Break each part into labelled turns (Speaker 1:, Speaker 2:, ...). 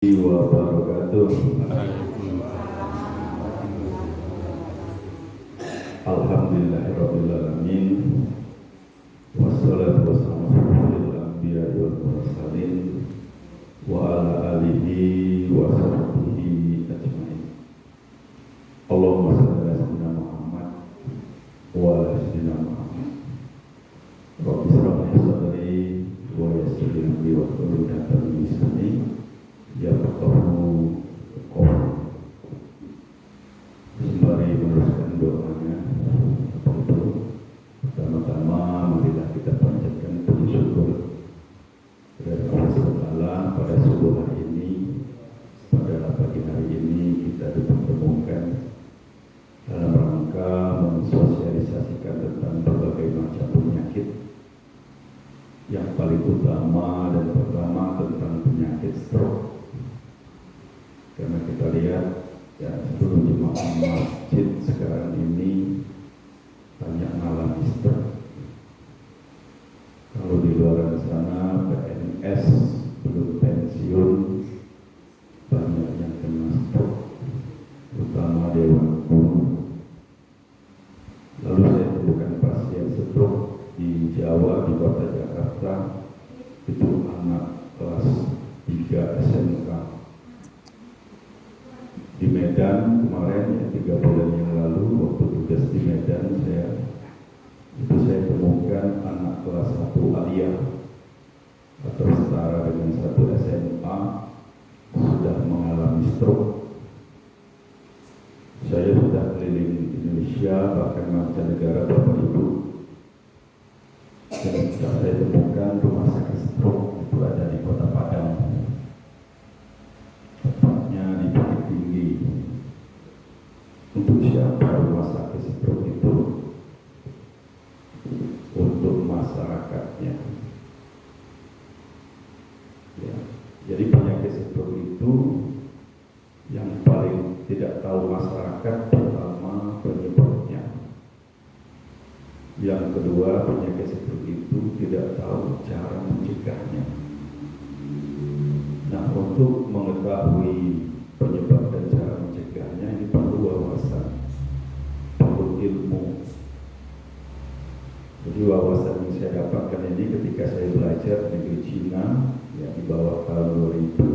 Speaker 1: wabarakatuh. Alhamdulillahirabbil alamin. Wassalatu wassalamu ala anbiya'i wal mursalin wa ala alihi wa sahbihi ajmain. Allahumma shalli ala sayyidina Muhammad wa ala sayyidina Muhammad. Rabbi shrah li sadri wa yassir li amri wa hlul 'uqdatam min lisani yafqahu qawli. Sembari meneruskan doanya, pertama-tama marilah kita panjatkan puji syukur kepada Allah SWT pada subuh hari ini, pada pagi hari ini kita dipertemukan dalam rangka mensosialisasikan tentang berbagai macam penyakit. Yang paling utama dan pertama tentang penyakit stroke. Karena kita lihat ya, seluruh jemaah masjid sekarang ini banyak mengalami stroke. Kalau di luar sana PNS belum pensiun banyak yang kena stroke, terutama dewan guru. Lalu saya temukan pasien stroke di Jawa, di kota Jakarta, itu anak kelas 3 SMK. Di Medan kemarin, 3 bulan yang lalu, waktu tugas di Medan saya temukan anak kelas 1 aliyah atau setara dengan 1 SMA sudah mengalami stroke. Saya sudah keliling Indonesia, bahkan mancanegara, Bapak Ibu, dan saya temukan rumah sakit stroke itu ada di Kota Padang, tepatnya di Bukit Tinggi. Untuk siapa rumah sakit stroke itu? Untuk masyarakatnya. Ya, jadi penyakit stroke itu yang paling tidak tahu masyarakat, pertama penyebabnya. Yang kedua, penyakit stroke itu tidak tahu cara mencegahnya. Nah, untuk mengetahui penyebab dan cara mencegahnya ini perlu wawasan, perlu ilmu. Jadi wawasan yang saya dapatkan ini ketika saya belajar di negeri Cina, ya di bawah tahun 2000.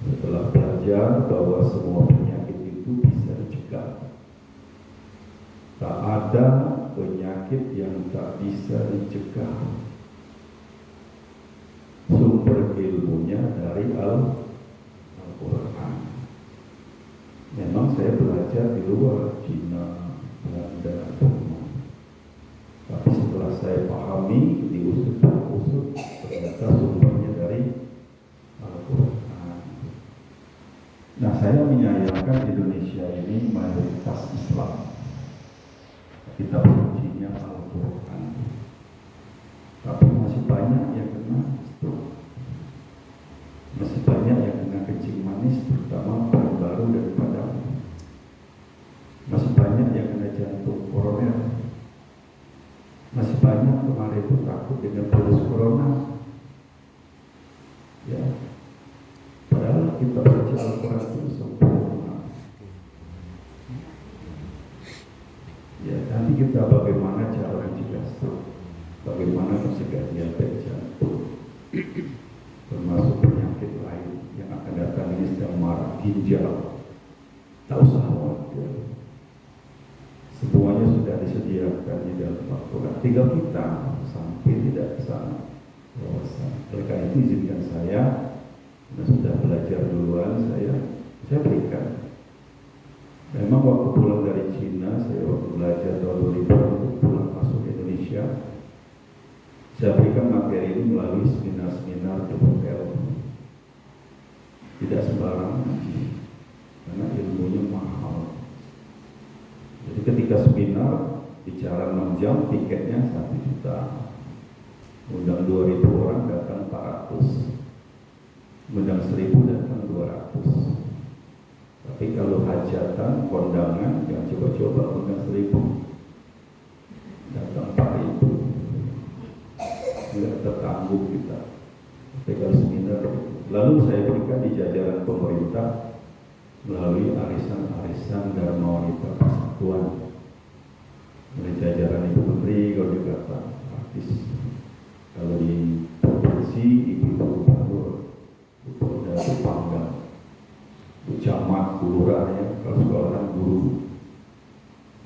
Speaker 1: Setelah belajar bahwa semua penyakit itu bisa dicegah. Tak ada penyakit yang tak bisa dicegah. Sumber ilmunya dari Al-Quran. Memang saya belajar di luar Cina, Belanda, tapi setelah saya pahami, diusut, ternyata sumbernya dari Al-Quran. Nah, saya menyayangkan Indonesia ini mayoritas Islam. Kitab sucinya Al-Quran, tapi masih banyak yang kena stroke, masih banyak yang kena kencing manis, terutama paling baru daripada, masih banyak yang kena jantung koroner, masih banyak kemarin itu takut dengan virus corona. Ya, padahal kitab suci Al-Quran itu sempurna. Ya, nanti kita bagaimana cara mencegah stroke, bagaimana mencegah diabetes jantung, termasuk penyakit lain yang akan datang ini sedang marak, ginjal. Tak usah khawatir, semuanya sudah disediakan di dalam Al-Quran. Tinggal kita sampai tidak ke sana wawasan. Oleh karena itu izinkan saya, sudah belajar duluan, saya berikan. Memang waktu pulang dari Cina, saya waktu belajar tahun 2000 itu pulang masuk ke Indonesia, saya berikan materi ini melalui seminar-seminar di hotel. Tidak sembarangan, karena ilmunya mahal. Jadi ketika seminar, bicara 6 jam, tiketnya 1 juta. Undang 2.000 orang, datang 400. Undang 1.000, datang 200. Tapi kalau hajatan, kondangan, yang coba-coba undang 1.000, datang 4.000. Tidak tertanggung kita. Tapi kalau seminar Lalu saya berikan di jajaran pemerintah melalui arisan-arisan Dharma Wanita Persatuan, dari jajaran Ibu Menteri, kalau di Jakarta, artis. Kalau di provinsi, Ibu Gubernur, Ibu Polda, Ibu Pangdam, Ibu Camat, Ibu Lurah, ya, kalau sekolahan guru.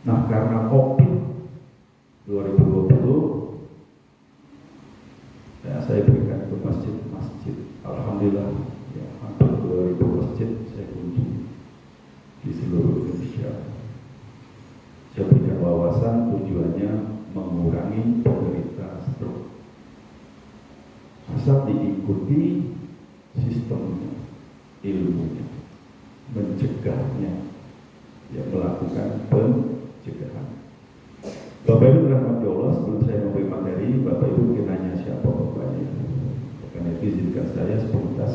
Speaker 1: Nah, karena COVID 2020, ya, saya berikan ke masjid-masjid. Alhamdulillah, ya, hampir 2000 masjid saya kunjungi di seluruh Indonesia. Saya berikan wawasan, tujuannya mengurangi penderita stroke. Asal diikuti sistemnya, ilmunya, mencegahnya, ya, melakukan pencegahan. Bapak Ibu rahmati Allah, sebelum saya memberi materi, Bapak Ibu mungkin nanya siapa bapaknya. Karena itu izinkan saya sepintas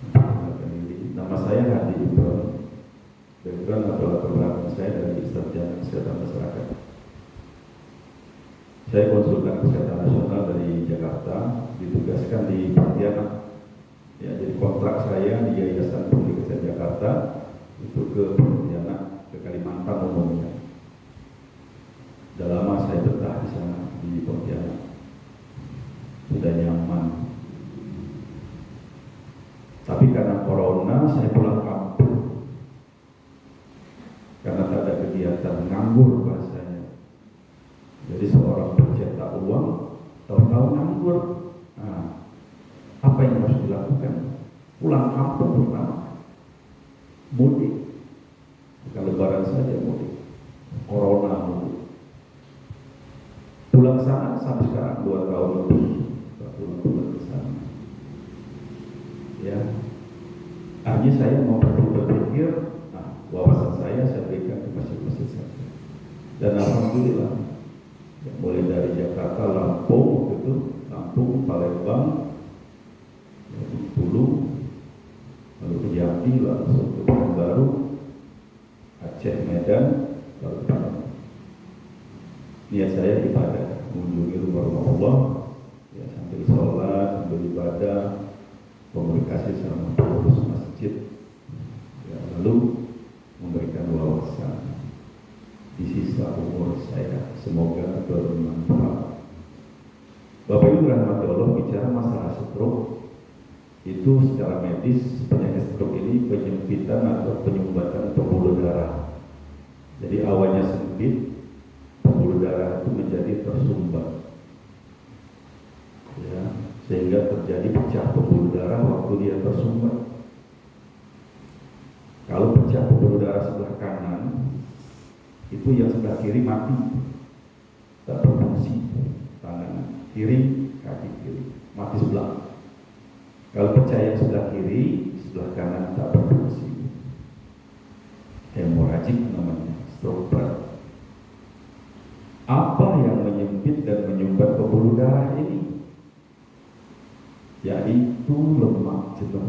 Speaker 1: memperkenalkan diri. Nama saya Hadi Ibrahim. Background atau latar belakang saya dari Sarjana Kesehatan Masyarakat. Saya konsultan kesehatan nasional dari Jakarta, ditugaskan di Pontianak. Ya, jadi kontrak saya di Yayasan Peduli Kesehatan Jakarta itu ke Pontianak, ke Kalimantan umumnya. Sudah lama saya betah di sana di Pontianak, sudah nyaman. Tapi karena corona saya pulang kampung, karena tak ada kegiatan, nganggur bahasanya. Jadi seorang pencetak uang, tahu-tahu nganggur. Nah, apa yang harus dilakukan? Pulang kampung pertama, mudik. Bukan lebaran saja mudik, corona mudik. Pulang sana sampai sekarang 2 tahun lebih, pulang ke sana. Ya, akhirnya saya mau berpikir, nah, wawasan saya berikan ke masjid-masjid saya. Dan alhamdulillah, ya, mulai dari Jakarta, Lampung, Palembang, Bengkulu, lalu ke Jambi, langsung ke Pekanbaru, Aceh, Medan, lalu ke Padang. Niat saya ibadah, mengunjungi rumah Allah, ya, sambil sholat, sambil ibadah, komunikasi sama pengurus masjid, ya, lalu memberikan wawasan di sisa umur saya, semoga bermanfaat. Bapak Ibu rahmati Allah, bicara masalah stroke, itu secara medis penyakit stroke ini penyempitan atau penyumbatan pembuluh darah. Jadi awalnya sempit, pembuluh darah itu menjadi tersumbat, ya, sehingga terjadi pecah pembuluh darah waktu dia tersumbat. Kalau pecah pembuluh darah sebelah kanan, itu yang sebelah kiri mati, tak berfungsi. Tangan kiri, kaki kiri, mati sebelah. Kalau pecah yang sebelah kiri, sebelah kanan tak berfungsi. Hemoragik namanya, stroke berat. Apa yang menyempit dan menyumbat pembuluh darah ini? Yaitu lemak jenuh.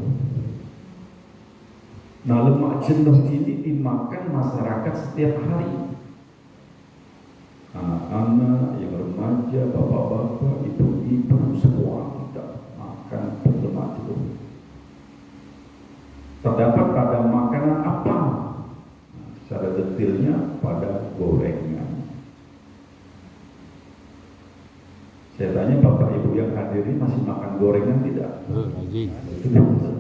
Speaker 1: Nah, lemak jenuh ini dimakan masyarakat setiap hari. Anak-anak, yang remaja, bapak-bapak, ibu-ibu, semua tidak makan lemak jenuh. Terdapat pada makanan apa? Nah, secara detailnya pada gorengan. Saya tanya Bapak Ibu yang hadir ini masih makan gorengan tidak?
Speaker 2: Lagi.
Speaker 1: Itu betul.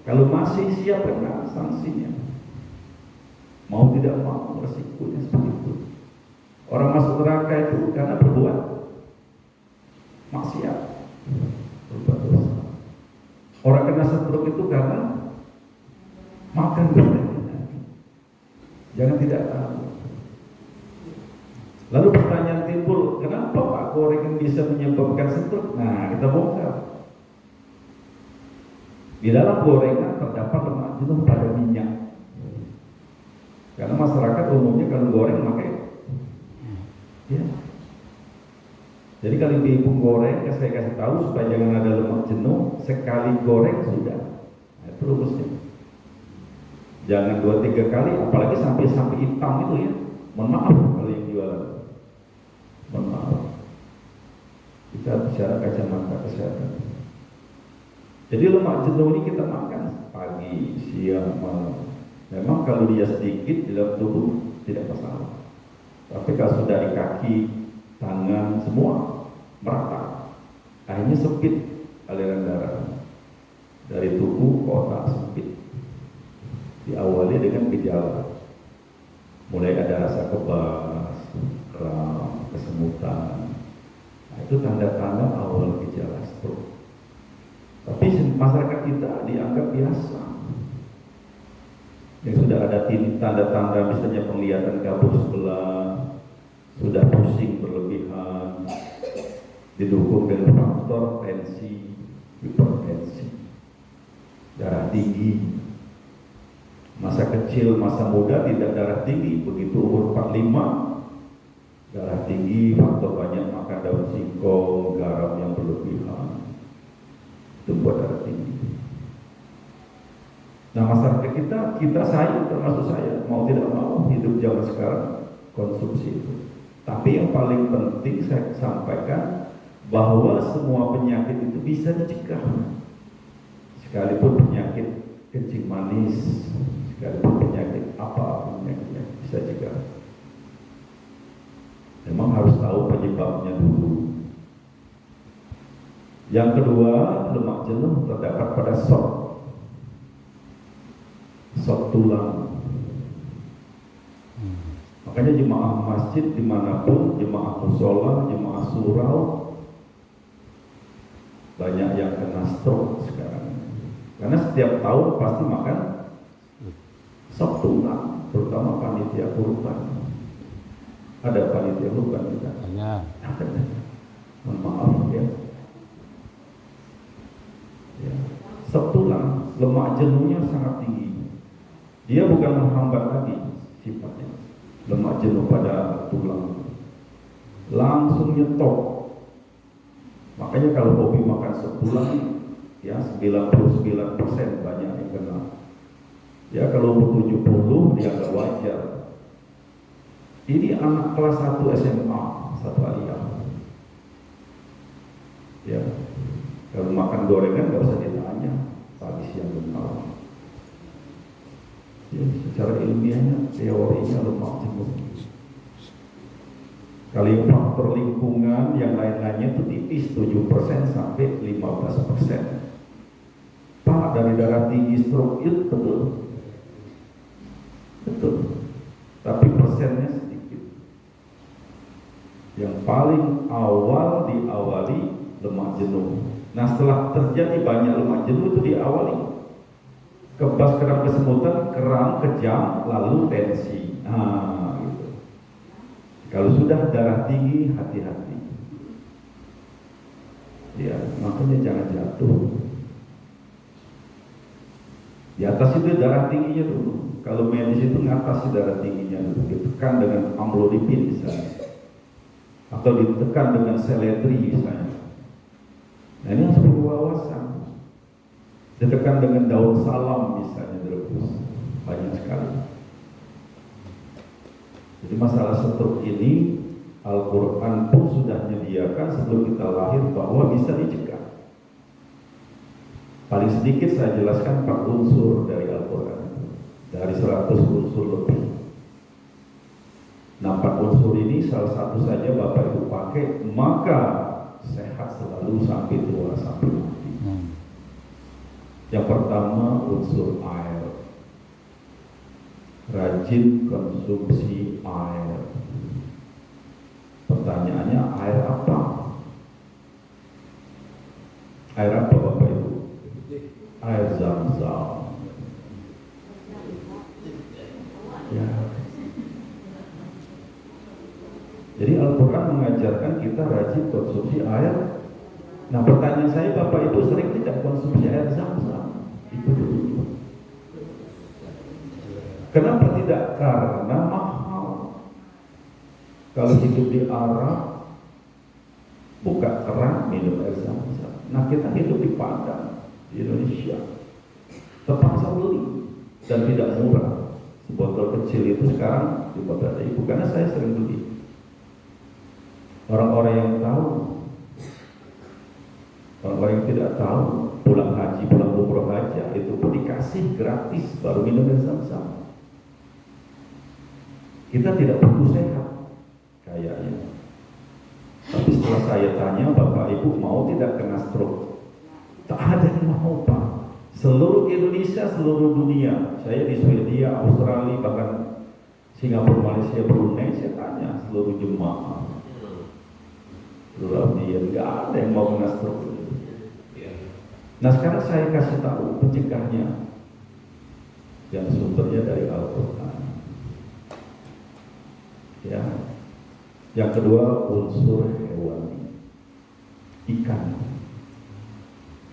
Speaker 1: Kalau masih siap kena sanksinya. Mau tidak mau resikonya seperti itu. Orang masuk neraka itu karena berbuat maksiat, berbuat dosa. Orang kena stroke itu karena makan gorengan. Jangan tidak tahu. Lalu pertanyaan timbul, kenapa Pak gorengan bisa menyebabkan stroke? Nah, kita bongkar. Di dalam gorengan terdapat lemak jenuh pada minyak. Karena masyarakat umumnya kalau goreng pakai, ya. Jadi kalau ibu goreng, saya kasih tahu supaya jangan ada lemak jenuh, sekali goreng sudah. Nah, itu rumusnya. Jangan 2-3 kali, apalagi sampai hitam itu ya. Mohon maaf kalau yang jualan. Mohon maaf. Kita bicara kacamata kesehatan. Jadi lemak jenuh ini kita makan pagi, siang, malam. Memang kalau dia sedikit di dalam tubuh tidak masalah. Tapi kalau sudah di kaki, tangan, semua merata, akhirnya sempit aliran darah dari tubuh ke otak, sempit. Diawali dengan gejala, mulai ada rasa kebas, kram, kesemutan. Nah, itu tanda-tanda awal gejala stroke. Tapi masyarakat kita dianggap biasa. Yang sudah ada tanda-tanda misalnya penglihatan kabur sebelah, sudah pusing berlebihan, didukung dengan faktor tensi, hipertensi, darah tinggi. Masa kecil, masa muda tidak darah tinggi, begitu umur 45 darah tinggi, faktor banyak makan daun singkong, garam yang berlebihan, itu buat darah tinggi. Nah, masyarakat kita saya termasuk saya mau tidak mau hidup zaman sekarang konsumsi itu. Tapi yang paling penting saya sampaikan bahwa semua penyakit itu bisa dicegah. Sekalipun penyakit kencing manis, sekalipun penyakit apa penyakitnya bisa dicegah. Memang harus tahu penyebabnya dulu. Yang kedua, lemak jenuh terdapat pada shock tulang. Makanya jemaah masjid dimanapun, jemaah musola, jemaah surau, banyak yang kena stroke sekarang. Karena setiap tahun pasti makan shock tulang, terutama panitia kurban. Ada panitia kurban kita? Ada. Mohon maaf ya. Shock tulang, lemak jenuhnya sangat tinggi. Dia bukan menghambat lagi sifatnya. Lemak jenuh pada tulang langsung nyetop. Makanya kalau hobi makan sop tulang, ya 99% banyak yang kena. Ya kalau umur 70 dia agak wajar. Ini anak kelas 1 SMA, satu ayah. Ya, kalau makan gorengan nggak usah ditanya, pagi siang dan malam. Ya, secara ilmiahnya, teorinya lemak jenuh. Kalau yang faktor lingkungan, yang lain-lainnya itu tipis, 7% sampai 15%. Pak, dari darah tinggi stroke itu betul. Tapi persennya sedikit. Yang paling awal diawali lemak jenuh. Nah, setelah terjadi banyak lemak jenuh itu diawali kebas, kram, kesemutan, kram, kejang, lalu tensi. Nah, gitu. Kalau sudah darah tinggi, hati-hati. Ya, makanya jangan jatuh. Di atas itu darah tingginya dulu. Kalau medis itu ngatasi darah tingginya dulu, ditekan dengan amlodipin misalnya, atau ditekan dengan seletri misalnya. Nah, ini harus perlu wawasan. Ditekan dengan daun salam misalnya direbus, banyak sekali. Jadi masalah stroke ini Al-Quran pun sudah menyediakan sebelum kita lahir bahwa bisa dicegah. Paling sedikit saya jelaskan 4 unsur dari Al-Quran, dari 100 unsur lebih. Nah, 4 unsur ini salah satu saja Bapak Ibu pakai, maka sehat selalu sampai tua, sampai mati. Yang pertama unsur air. Rajin konsumsi air. Pertanyaannya, air apa? Air apa Bapak Ibu? Air Zam-Zam. Ya. Jadi Al-Quran mengajarkan kita rajin konsumsi air. Nah, pertanyaan saya, Bapak Ibu sering tidak konsumsi air Zam-Zam? Itu dulu. Kenapa tidak? Karena mahal. Kalau hidup di Arab, buka keran minum air Zam-Zam. Nah, kita hidup di Padang, di Indonesia, terpaksa beli dan tidak murah. Sebotol kecil itu sekarang di Bapak Ibu, karena saya sering beli. Orang-orang yang tahu, orang-orang yang tidak tahu, pulang haji haji, pulang umroh aja, itu pun dikasih gratis, baru minum air Zam-Zam. Kita tidak butuh sehat, kayaknya. Tapi setelah saya tanya, Bapak Ibu mau tidak kena stroke? Tak ada yang mau, Pak. Seluruh Indonesia, seluruh dunia. Saya di Swedia, Australia, bahkan Singapura, Malaysia, Brunei, saya tanya seluruh jemaah. Seluruh dunia, nggak ada yang mau kena stroke. Nah sekarang saya kasih tahu pencegahnya, yang sumbernya dari Al-Quran. Ya. Yang kedua, unsur hewani, ikan.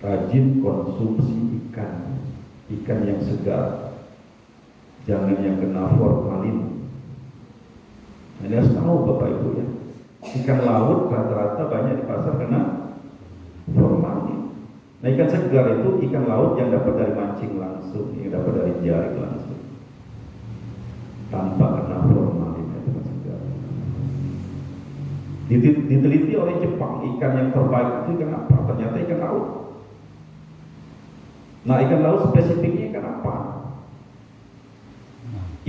Speaker 1: Rajin konsumsi ikan, ikan yang segar, jangan yang kena formalin. Ini harus tahu Bapak Ibu ya. Ikan laut rata-rata banyak di pasar kena formalin. Nah ikan segar itu ikan laut yang dapat dari mancing langsung, yang dapat dari jaring langsung, tanpa kena formalin. Ikan segar. Diteliti oleh Jepang, ikan yang terbaik itu ikan apa? Ternyata ikan laut. Nah ikan laut spesifiknya ikan apa?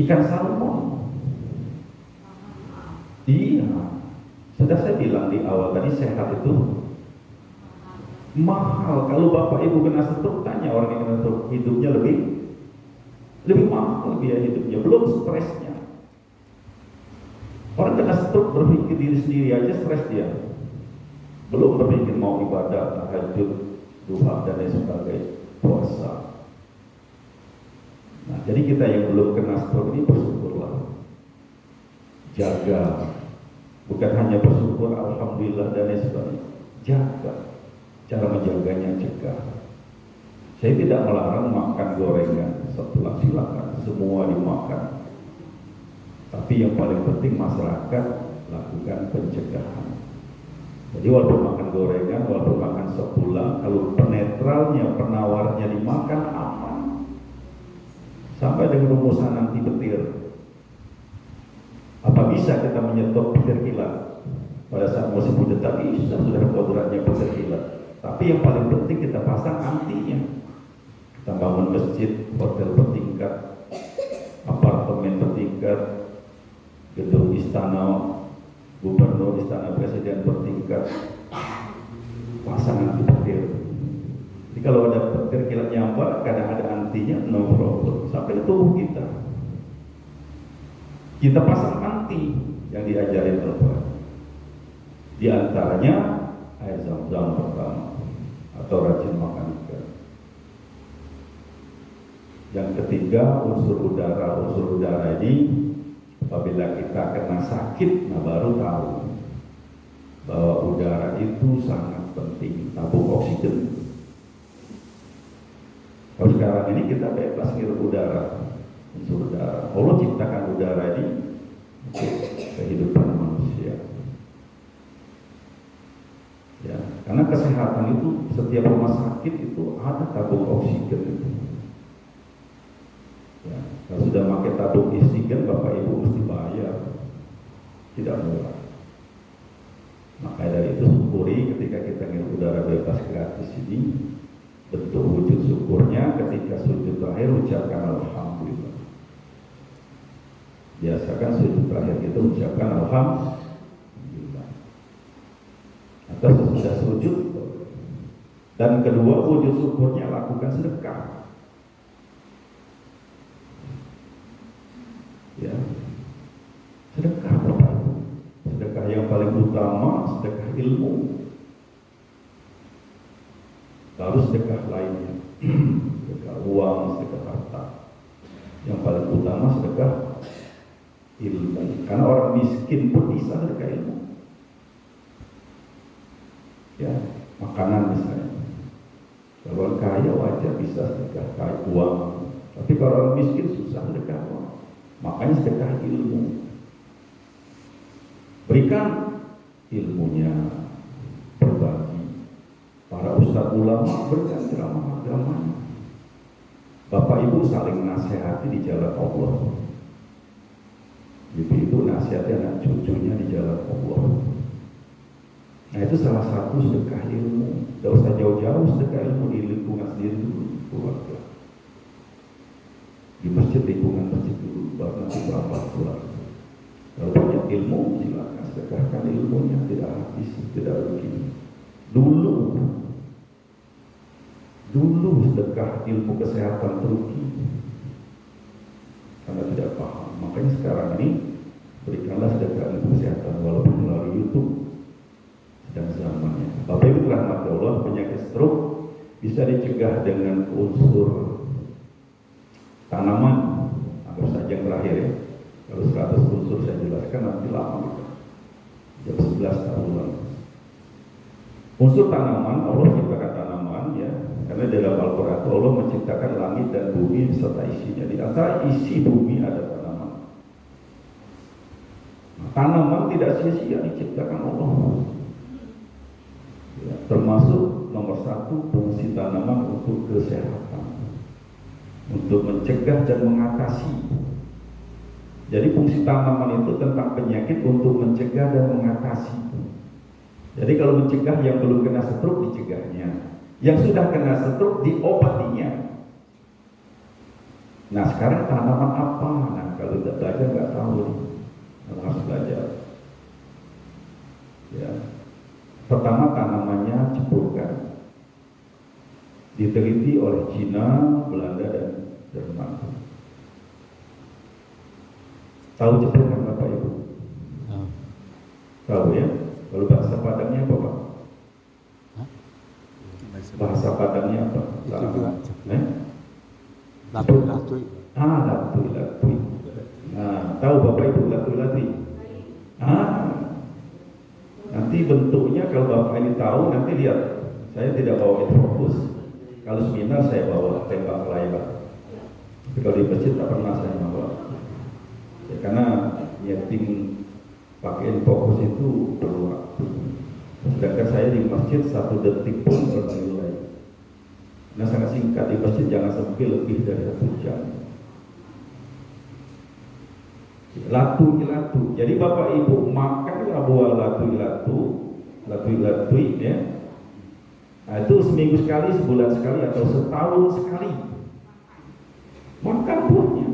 Speaker 1: Ikan salmon. Iya, sudah saya bilang di awal tadi, sehat itu mahal. Kalau Bapak Ibu kena stroke, tanya orang yang kena stroke, hidupnya lebih mahal biaya hidupnya, belum stresnya. Orang kena stroke berpikir diri sendiri aja stres dia, belum berpikir mau ibadah, tahajud, duha dan lain sebagainya, puasa. Nah, jadi kita yang belum kena stroke ini bersyukurlah, jaga, bukan hanya bersyukur alhamdulillah dan lain sebagainya, jaga. Cara menjaganya cegah. Saya tidak melarang makan gorengan, silakan, semua dimakan. Tapi yang paling penting masyarakat lakukan pencegahan. Jadi walaupun makan gorengan, walaupun makan sop tulang, kalau penetralnya, penawarnya dimakan aman. Sampai dengan rumusan anti petir. Apa bisa kita menyetop petir kilat? Pada saat musim hujan tak bisa, sudah kodratnya petir kilat. Tapi yang paling penting kita pasang antinya. Kita bangun masjid, hotel bertingkat, apartemen bertingkat, gedung istana gubernur, istana presiden bertingkat, pasang anti petir. Jadi kalau ada petir kilat nyambar, kadang ada antinya, no problem. Sampai ke tubuh kita. Kita pasang anti yang diajarin Al-Quran. Di antaranya air Zam-Zam pertama, atau rajin makan ikan. Yang ketiga, unsur udara. Unsur udara ini apabila kita kena sakit, nah baru tahu bahwa udara itu sangat penting, tabung oksigen. Kalau sekarang ini kita bebas ngirup udara, unsur udara. Allah ciptakan udara ini untuk kehidupan manusia. Ya, karena kesehatan itu, setiap rumah sakit itu ada tabung oksigen itu. Ya, kalau sudah pakai tabung oksigen, Bapak Ibu mesti bayar, tidak murah. Maka dari itu syukuri ketika kita ngirup udara bebas gratis ini. Bentuk wujud syukurnya ketika sujud terakhir ucapkan alhamdulillah. Biasakan sujud terakhir kita ucapkan alhamdulillah. Atau sesudah sujud. Dan kedua, wujud syukurnya lakukan sedekah. Ya, sedekah Bapak Ibu. Sedekah yang paling utama, sedekah ilmu. Lalu sedekah lainnya, sedekah uang, sedekah harta. Yang paling utama sedekah ilmu. Karena orang miskin pun bisa sedekah ilmu. Ya, makanan misalnya. Kalau orang kaya wajar bisa sedekah uang. Tapi kalau orang miskin susah sedekah uang. Makanya sedekah ilmu. Berikan ilmunya, berbagi. Para ustadz ulama berikan ceramah agamanya. Bapak Ibu saling nasihati di jalan Allah. Ibu itu nasihati anak cucunya di jalan Allah. Nah itu salah satu sedekah ilmu. Tidak usah jauh-jauh, sedekah ilmu di lingkungan sendiri dulu, keluarga. Di masjid, lingkungan masjid dulu, baru nanti berapa keluarga. Kalau banyak ilmu, silakan sedekahkan ilmunya, tidak habis, tidak rugi. Dulu sedekah ilmu kesehatan terugi karena tidak paham. Makanya sekarang ini berikanlah sedekah ilmu kesehatan walaupun melalui YouTube. Dan zamannya Bapak Ibu rahmat Allah, penyakit stroke bisa dicegah dengan unsur tanaman. Anggap saja yang terakhir ya, kalau 100 unsur saya jelaskan nanti lama gitu, jam 11 tahunan. Unsur tanaman, Allah ciptakan tanaman ya, karena dalam Al-Quran Allah menciptakan langit dan bumi beserta isinya. Di antara isi bumi ada tanaman. Nah, tanaman tidak sia-sia diciptakan Allah. Ya, termasuk nomor 1 fungsi tanaman untuk kesehatan, untuk mencegah dan mengatasi. Jadi fungsi tanaman itu tentang penyakit untuk mencegah dan mengatasi. Jadi kalau mencegah yang belum kena stroke dicegahnya, yang sudah kena stroke diobatinya. Nah sekarang tanaman apa? Nah kalau tidak belajar nggak tahu nih, harus belajar. Ya. Pertama tanamannya cepurkan, diteliti oleh Cina, Belanda dan Jerman. Tahu cepurkan Bapak Ibu? Tahu ya? Kalau bahasa Padangnya apa Pak? Bahasa Padangnya apa?
Speaker 2: Latui.
Speaker 1: Latui. Nah, tahu Bapak Ibu latui? Nanti bentuknya kalau Bapak ini tahu, nanti lihat. Saya tidak bawa itu fokus. Kalau seminar saya bawa tembak layar. Tapi kalau di masjid tak pernah saya bawa. Ya, karena nyeting pakai fokus itu perlu waktu. Sedangkan saya di masjid 1 detik pun bernilai. Nah sangat singkat, di masjid jangan sampai lebih dari 1 jam. Latu. Jadi Bapak Ibu makanlah buah latu ya. Nah, itu seminggu sekali, sebulan sekali, atau setahun sekali. Makan buahnya.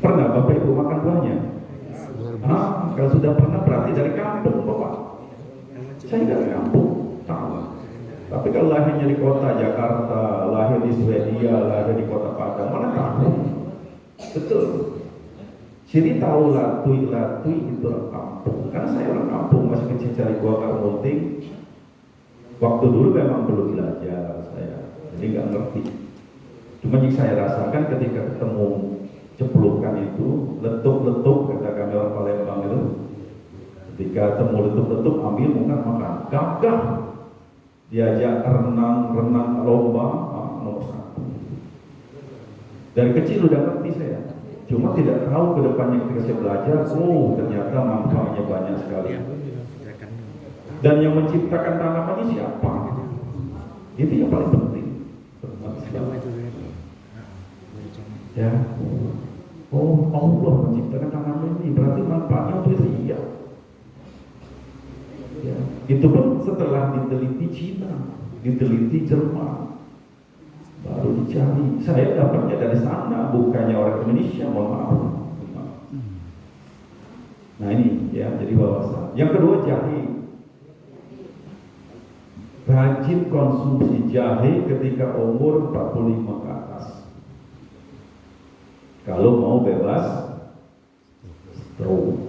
Speaker 1: Pernah Bapak Ibu makan buahnya? Kalau sudah pernah berarti dari kampung Bapak. Saya dari kampung, tahu. Tapi kalau lahirnya di kota Jakarta, lahir di Swedia, lahir di kota Padang, mana kampung? Betul. Jadi tahu latui itu orang kampung. Karena saya orang kampung, masih kecil cari buah karmunting. Waktu dulu memang belum belajar saya, jadi nggak ngerti. Cuma yang saya rasakan ketika ketemu ceplukan itu, letup kata kami orang Palembang itu. Ketika ketemu letup ambil makan, gagah. Diajak renang lomba, nomor 1. Dari kecil udah ngerti saya. Cuma tidak tahu ke depannya ketika saya belajar, ternyata manfaatnya banyak sekali. Dan yang menciptakan tanaman ini siapa? Itu yang paling penting. Ya. Allah menciptakan tanaman ini, berarti manfaatnya untuk dia. Ya. Itu pun setelah diteliti Cina, diteliti Jerman. Baru dicari. Saya dapatnya dari sana, bukannya orang Indonesia, mohon maaf. Nah ini ya, jadi wawasan. Yang kedua jahe. Rajin konsumsi jahe ketika umur 45 ke atas. Kalau mau bebas stroke.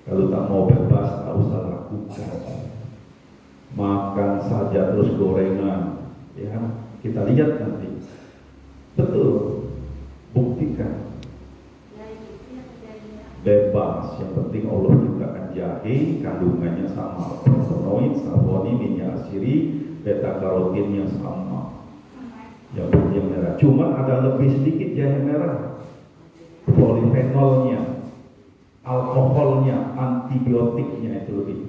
Speaker 1: Kalau tak mau bebas, tak usah lakukan. Makan saja terus gorengan, ya. Kita lihat nanti. Betul. Buktikan. Bebas. Yang penting Allah ciptakan jahe, kandungannya sama. Flavonoid, flavonoid, minyak asiri, beta karotinnya sama. Yang putih merah. Cuma ada lebih sedikit jahe merah. Polifenolnya, alkoholnya, antibiotiknya itu lebih.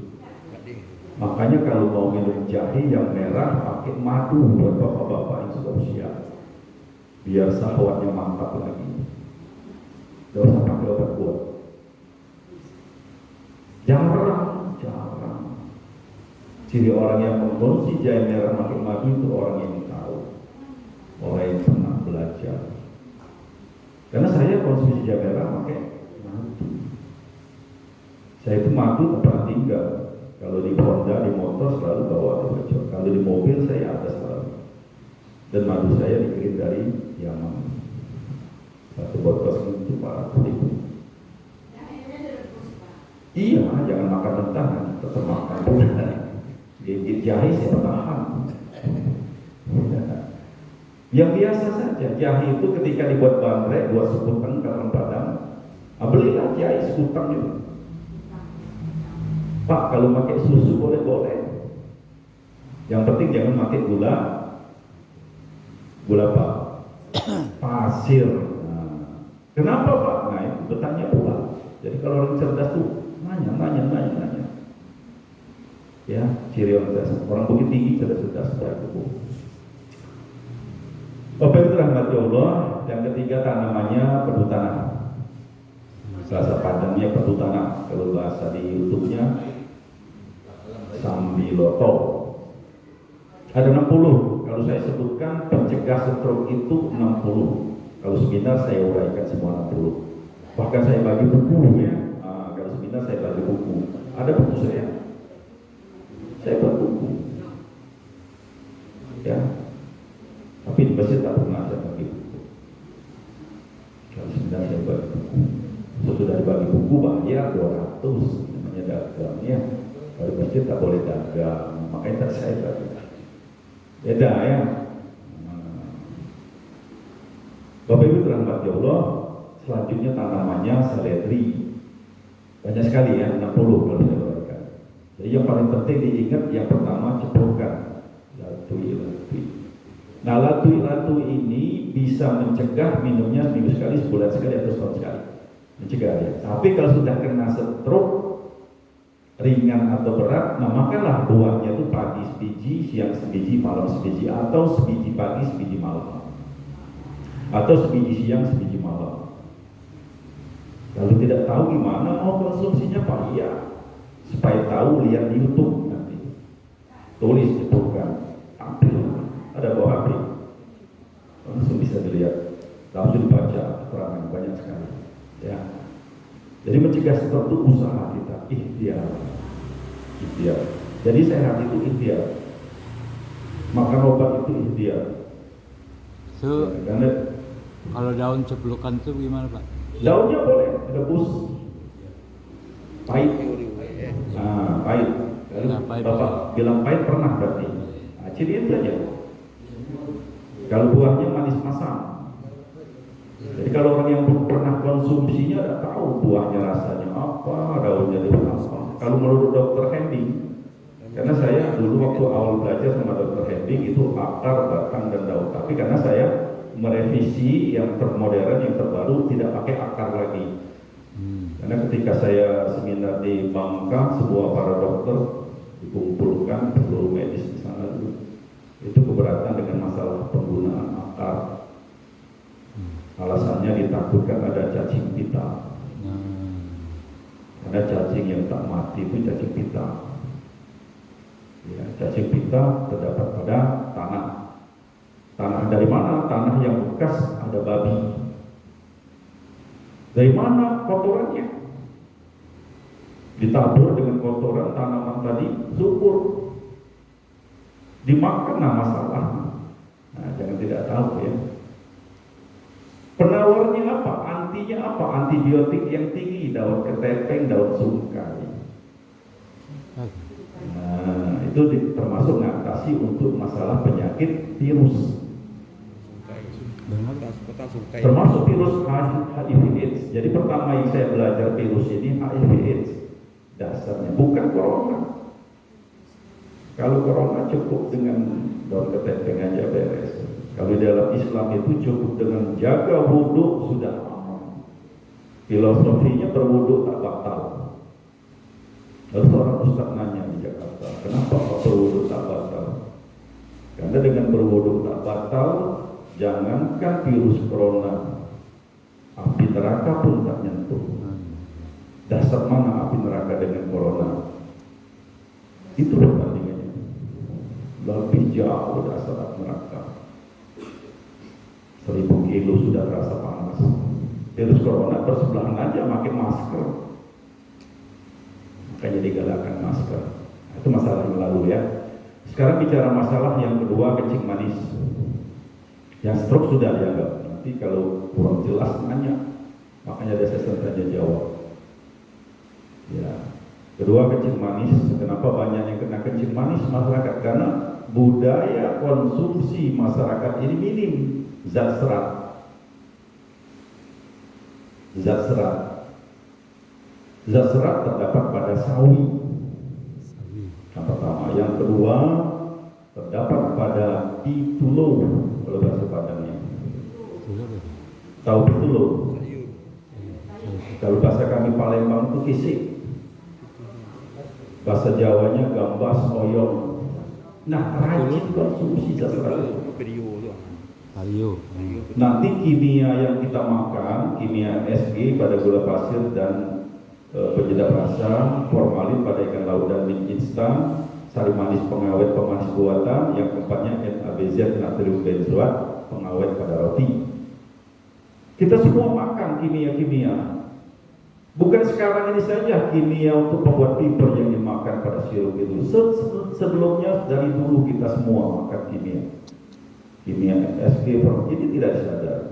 Speaker 1: Makanya kalau mau minum jahe yang merah pakai madu buat bapak-bapak yang sudah usia, biar sahwatnya mantap lagi. Tidak usah pakai obat kuat. Jarang Ciri orang yang mengkonsumsi jahe merah pakai madu itu orang yang tahu, orang yang pernah belajar. Karena saya konsumsi jahe merah pakai madu. Saya itu madu tak pernah tinggal. Kalau di Honda, di motor selalu bawa bocor. Kalau di mobil saya ada selalu. Dan madu saya dikirim dari Yaman. Satu botol itu $400.000. Iya, jangan makan mentah, tetap makan. Gigit jahe saya tahan. Yang biasa saja, jahe itu ketika dibuat bandrek, buat sekutang kalau padang, belilah jahe sekutang itu. Pak, kalau pakai susu boleh-boleh. Yang penting jangan pakai gula apa? Pasir. Nah, kenapa Pak? Nah itu bertanya pula. Jadi kalau orang cerdas tuh nanya. Ya, ciri orang cerdas. Orang bukit tinggi cerdas baik itu. Bapak Ibu rahmati Allah. Yang ketiga tanamannya perlu tanah. Bahasa panjangnya perlu tanah. Kalau bahasa di YouTube-nya Sambiloto. Ada 60. Kalau saya sebutkan pencegah stroke itu 60. Kalau seminar saya uraikan semua 60. Bahkan saya bagi bukunya. Kalau seminar saya bagi buku. Ada buku saya buat buku. Ya. Tapi di masjid tak pernah saya bagi buku. Kalau seminar saya bagi buku. Sesudah dibagi buku bayar 200. Namanya dagangnya. Kalau di masjid tak boleh dagang. Makanya tak saya bagi. Beda ya. Bapak Ibu rahmati Allah. Selanjutnya tanamannya seledri. Banyak sekali ya, 60 kalau saya uraikan. Jadi yang paling penting diingat yang pertama cepurkan latui. Nah latui ini bisa mencegah minumnya seminggu sekali, sebulan sekali atau setahun sekali. Mencegah ya. Tapi kalau sudah kena stroke ringan atau berat, nah makanlah buahnya itu pagi sebiji, siang sebiji, malam sebiji, atau sebiji pagi, sebiji malam, atau sebiji siang, sebiji malam. Kalau tidak tahu gimana mau konsumsinya Pak? Iya, supaya tahu lihat di YouTube nanti. Tulis cepurkan, ambil, ada buah api, langsung bisa dilihat, langsung dibaca keterangan banyak sekali. Ya, jadi mencegah stroke itu usaha kita, ikhtiar. Jadi sehat itu ikhtiar, makan obat itu ikhtiar.
Speaker 2: So,
Speaker 1: ya, karena
Speaker 2: kalau daun ceplukan itu gimana Pak?
Speaker 1: Daunnya boleh rebus, pahit. Pahit.
Speaker 2: Pahit.
Speaker 1: Bapak bilang pahit pernah berarti. Ciri itu aja. Kalau buahnya manis masam. Jadi kalau orang yang belum pernah konsumsinya tidak tahu buahnya rasanya apa, daunnya itu apa. Kalau menurut Dr. Hending, karena saya dulu waktu awal belajar sama Dr. Hending itu akar, batang dan daun. Tapi karena saya merevisi yang termodern, yang terbaru, tidak pakai akar lagi. Karena ketika saya seminar di Bangka, sebuah para dokter dikumpulkan seluruh medis di sana dulu, itu keberatan dengan masalah penggunaan akar. Alasannya ditakutkan ada cacing pita. Karena cacing yang tak mati itu cacing pita. Ya, cacing pita terdapat pada tanah. Tanah dari mana? Tanah yang bekas ada babi. Dari mana kotorannya? Ditabur dengan kotoran tanaman tadi, subur. Dimakan, nah masalah. Nah, jangan tidak tahu ya. Penawarnya apa? Antinya apa? Antibiotik yang tinggi, daun ketepeng, daun sungkai. Nah, itu termasuk mengatasi untuk masalah penyakit virus. Termasuk virus HIV/AIDS. Jadi pertama yang saya belajar virus ini HIV/AIDS dasarnya, bukan corona. Kalau corona cukup dengan daun ketepeng aja beres. Kalau dalam Islam itu cukup dengan jaga wudhu sudah aman. Filosofinya berwudhu tak batal. Lalu seorang ustaz nanya di Jakarta, kenapa kok berwudhu tak batal? Karena dengan berwudhu tak batal, jangankan virus corona, api neraka pun tak nyentuh. Dasar mana api neraka dengan corona? Itu perbandingannya. lebih jauh dasar neraka. 1000 kilo sudah terasa panas. Virus corona bersebelahan aja pakai masker, makanya digalakan masker. Itu masalah yang lalu ya. Sekarang bicara masalah yang kedua, kencing manis. Yang stroke sudah dianggap. Nanti kalau kurang jelas nanya, makanya ada sesi tanya jawab. Ya. Kedua, kencing manis. Kenapa banyak yang kena kencing manis masyarakat? Karena budaya konsumsi masyarakat ini minim zat serat. Zat serat terdapat pada sawi. Yang pertama, yang kedua terdapat pada pitulo, kalau bahasa Padangnya. Tahu pitulo? Kalau bahasa kami Palembang itu kisik. Bahasa Jawanya gambas oyong. Nah, rajin konsumsi zat serat. Nanti kimia yang kita makan, kimia SG pada gula pasir dan penyedap rasa, formalin pada ikan laut dan mie instan, sari manis pengawet pemanis buatan, yang keempatnya NaBZ natrium benzoat pengawet pada roti. Kita semua makan kimia-kimia. Bukan sekarang ini saja kimia untuk pembuat piper yang dimakan pada sirup itu. Sebelumnya dari dulu kita semua makan kimia. Kimia SG ini tidak disadari.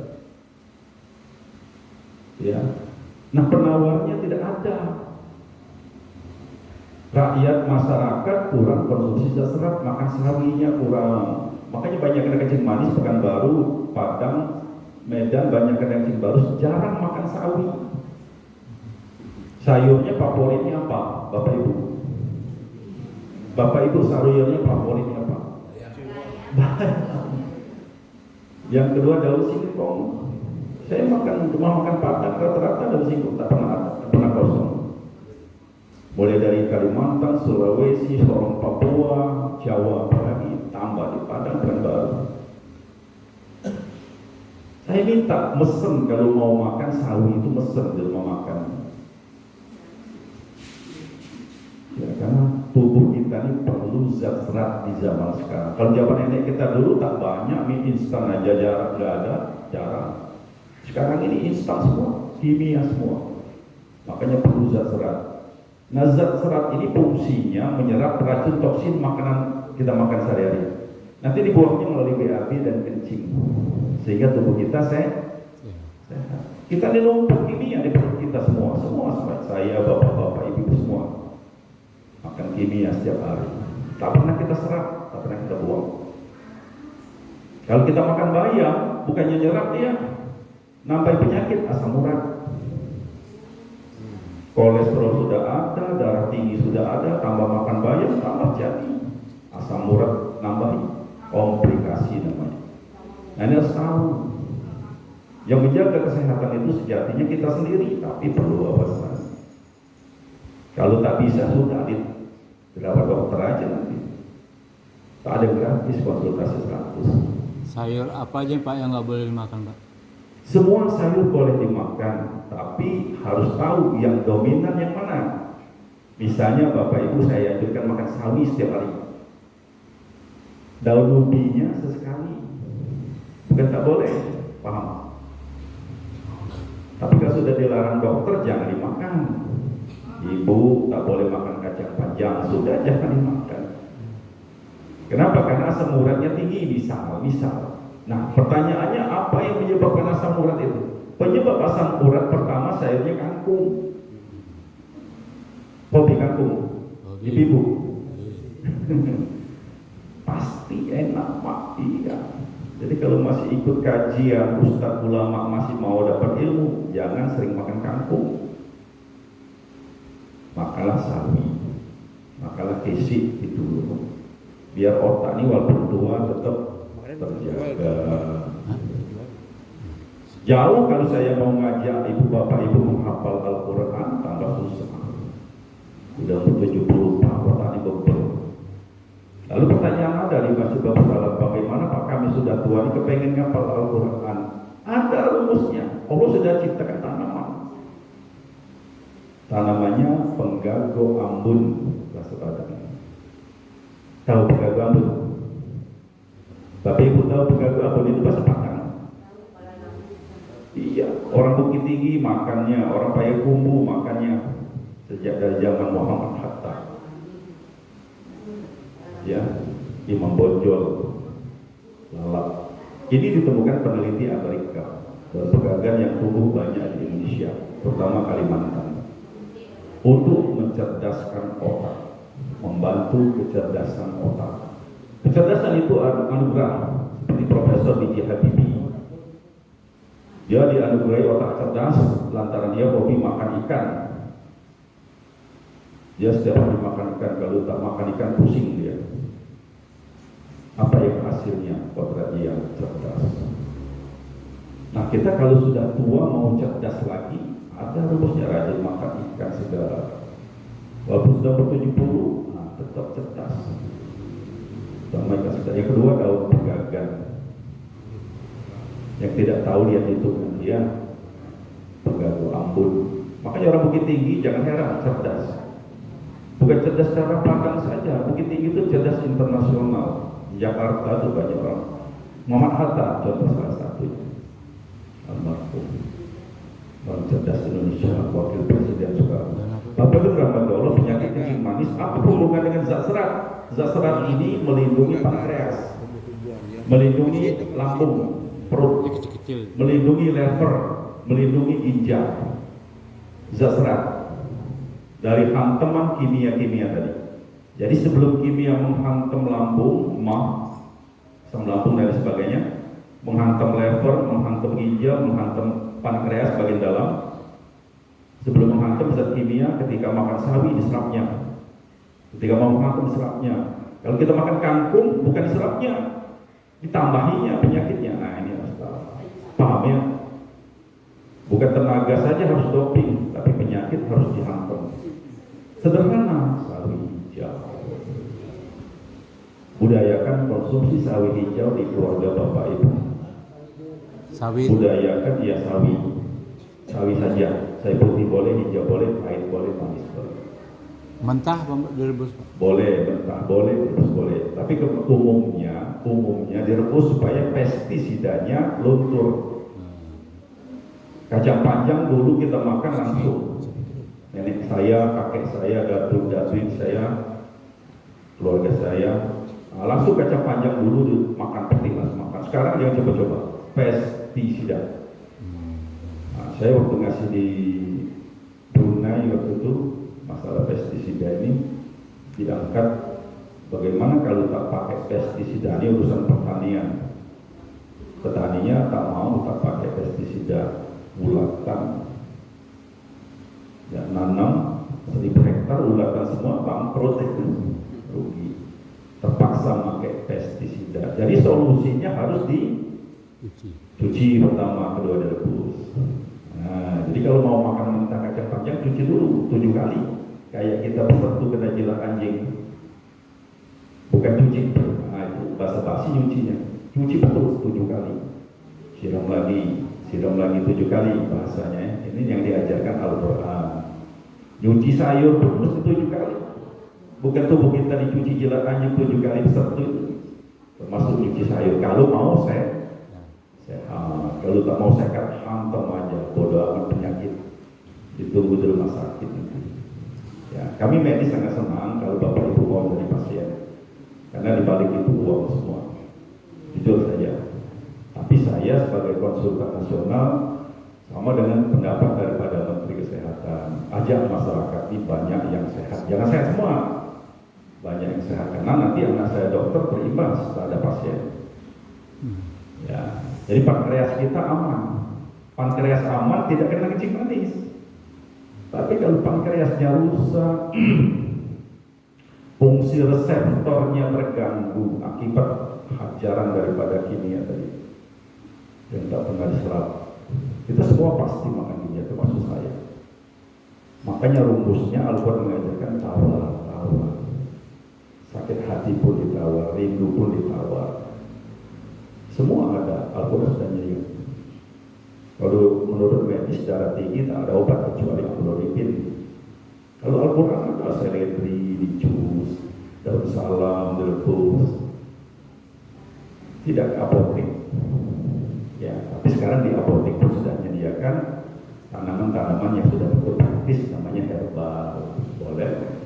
Speaker 1: Ya. Nah, penawarnya tidak ada. Rakyat masyarakat kurang konsumsi zat serat, makan sawinya kurang. Makanya banyak kena kencing manis, Pekanbaru, Padang, Medan banyak kena kencing baru, jarang makan sawi. Sayurnya favoritnya apa, Bapak Ibu? Bapak Ibu sayurnya favoritnya apa? Yang kedua daun singkong. Saya makan Padang rata-rata daun singkong, tak pernah kosong. Mulai dari Kalimantan, Sulawesi, Sorong, Papua, Jawa, apalagi tambah di Padang Pekanbaru. Saya minta mesen kalau mau makan sawi itu mesen di rumah makan. Ya, karena tubuh kita ini perlu zat serat di zaman sekarang. Kalau zaman nenek kita dulu tak banyak, mie instan aja jarang. Sekarang ini instan semua, kimia semua. Makanya perlu zat serat. Nah, zat serat ini fungsinya menyerap racun toksin makanan kita makan sehari-hari. Nanti dibuangnya melalui BAB dan kencing, sehingga tubuh kita sehat. Kita dinumpuk kimia di perut kita semua saya, bapak-bapak, ibu semua makan kimia setiap hari. Tak pernah kita serap, tak pernah kita buang. Kalau kita makan bayam, bukannya nyerap dia, nambah penyakit asam urat. Kolesterol sudah ada, darah tinggi sudah ada, tambah makan bayam, tambah jadi asam urat nambahin, komplikasi namanya. Nah, ini harus tahu. Yang menjaga kesehatan itu sejatinya kita sendiri, tapi perlu awasan. Kalau tak bisa sudah dirawat dokter aja nanti. Tak ada gratis konsultasi 100.
Speaker 2: Sayur apa aja Pak yang nggak boleh dimakan Pak?
Speaker 1: Semua sayur boleh dimakan, tapi harus tahu yang dominan yang mana. Misalnya Bapak Ibu saya anjurkan makan sawi setiap hari. Daun ubinya sesekali. Bukan tak boleh, paham? Tapi kalau sudah dilarang dokter jangan dimakan. Ibu tak boleh makan kacang panjang, sudah jangan dimakan. Kenapa? Karena asam uratnya tinggi, misal. Nah, pertanyaannya apa yang menyebabkan asam urat itu? Penyebab asam urat pertama sayurnya kangkung. Hobi kangkung, ibu. Pasti enak Pak, iya. Jadi kalau masih ikut kajian Ustadz ulama masih mau dapat ilmu, jangan sering makan kangkung. Makanlah sawi, makanlah kesik itu dulu. Biar otak ini walaupun tua tetap terjaga. Jauh kalau saya mau ngajak ibu bapak ibu menghafal Al-Quran tambah susah. Udah 70 tahun otak ini bebel. Lalu pertanyaan ada di Masjid Salam, bagaimana Pak kami sudah tua ini kepengen ngapal Al-Quran? Ada rumusnya. Allah sudah ciptakan tanaman. Tanamannya penggago ambun, bahasa Padang. Tahu penggago ambun? Tapi ibu tahu Pegagu Ambon itu bahasa Padang. Iya, orang Bukit Tinggi makannya, orang Payakumbuh makannya sejak dari zaman Muhammad Hatta. Ya, Imam Bonjol, lalap. Ini ditemukan peneliti Amerika dan pegagan yang tumbuh banyak di Indonesia, terutama Kalimantan, untuk mencerdaskan otak, membantu kecerdasan otak. Kecerdasan itu anugerah, seperti Profesor B.J. Habibie. Dia dianugerahi otak cerdas lantaran dia hobi makan ikan. Dia setiap hari makan ikan, kalau tak makan ikan pusing dia. Apa yang hasilnya? Potret dia cerdas. Nah, kita kalau sudah tua mau cerdas lagi, ada rumusnya, rajin makan ikan segala. Walaupun sudah ber-70, nah, tetap cerdas. Yang kedua, daun pegagan. Yang tidak tahu lihat itu kan dia Pegagu Ambon. Makanya orang Bukit Tinggi jangan heran cerdas. Bukan cerdas secara Padang saja, Bukit Tinggi itu cerdas internasional. Di Jakarta itu banyak orang. Muhammad Hatta contoh salah satunya. Almarhum orang cerdas Indonesia, wakil presiden sekarang. Bapak itu rahmatullah, penyakit kencing manis apa hubungan dengan zat serat? Zat serat ini melindungi pankreas, melindungi lambung, perut, melindungi lever, melindungi ginjal. Zat serat dari hantaman kimia-kimia tadi. Jadi sebelum kimia menghantam lambung, asam lambung dan sebagainya, menghantam lever, menghantam ginjal, menghantam pankreas bagian dalam, sebelum menghantam zat kimia ketika makan sawi diserapnya, ketika mau menghantam diserapnya. Kalau kita makan kangkung bukan diserapnya, ditambahinya penyakitnya. Nah, ini harus tahu. Paham ya? Bukan tenaga saja harus doping, tapi penyakit harus dihantam. Sederhana, sawi hijau. Budayakan konsumsi sawi hijau di keluarga Bapak Ibu.
Speaker 2: Sawi.
Speaker 1: Budayakan ya sawi. Sawi saja. Sawi putih boleh, hijau boleh, pahit boleh, manis boleh.
Speaker 2: Mentah direbus?
Speaker 1: Boleh, mentah boleh, direbus boleh. Tapi umumnya direbus supaya pestisidanya luntur. Kacang panjang dulu kita makan langsung. Nenek saya, kakek saya, datuk saya, keluarga saya, langsung kacang panjang dulu makan penting langsung makan. Sekarang jangan coba-coba pestisida. Saya waktu ngasih di Brunei waktu itu masalah pestisida ini diangkat, bagaimana kalau tak pakai pestisida, ini urusan pertanian. Petaninya tak mau tak pakai pestisida, bulatan. Ya, nanam 1000 hektar ulatan semua bangkrut itu, rugi. Terpaksa pakai pestisida. Jadi solusinya harus dicuci pertama, kedua direbus. Nah, jadi kalau mau makan mentah kacang panjang cuci dulu 7 kali. Kayak kita besertu kena jilat anjing. Bukan cuci, nah itu basa-basi nyucinya. Cuci betul 7 kali. Siram lagi 7 kali bahasanya. Ini yang diajarkan Al-Quran. Nyuci sayur terus 7 kali. Bukan tubuh kita dicuci jilat anjing 7 kali besertu itu. Termasuk nyuci sayur. Kalau mau sehat. Kalau tak mau sehat, hantam aja. Bodoh amat penyakit. Ditunggu di rumah sakit. Ya, kami medis sangat senang kalau Bapak Ibu mau jadi pasien. Karena dibalik itu uang semua. Jujur saja. Tapi saya sebagai konsultan nasional sama dengan pendapat daripada Menteri Kesehatan, ajak masyarakat ini banyak yang sehat. Jangan sehat semua, banyak yang sehat. Karena nanti anak saya dokter berimbas pada pasien. Ya, jadi pankreas kita aman. Pankreas aman tidak kena kencing manis. Tapi kalau pankreasnya rusak, fungsi reseptornya terganggu akibat hajaran daripada kimia tadi yang tak pernah diserap. Kita semua pasti makan ginjal, termasuk saya. Makanya rumusnya Al-Quran mengajarkan tawar. Sakit hati pun ditawar, rindu pun ditawar. Semua ada, Al-Quran sudah nyayang. Kalau menurut medis darah tinggi tak ada obat kecuali kloroquine. Kalau Al-Quran ada seledri, dicus, daun salam, direbus. tidak ke apotek. Ya, tapi sekarang di apotek pun sudah menyediakan tanaman-tanaman yang sudah berpraktis, namanya herbal. Boleh.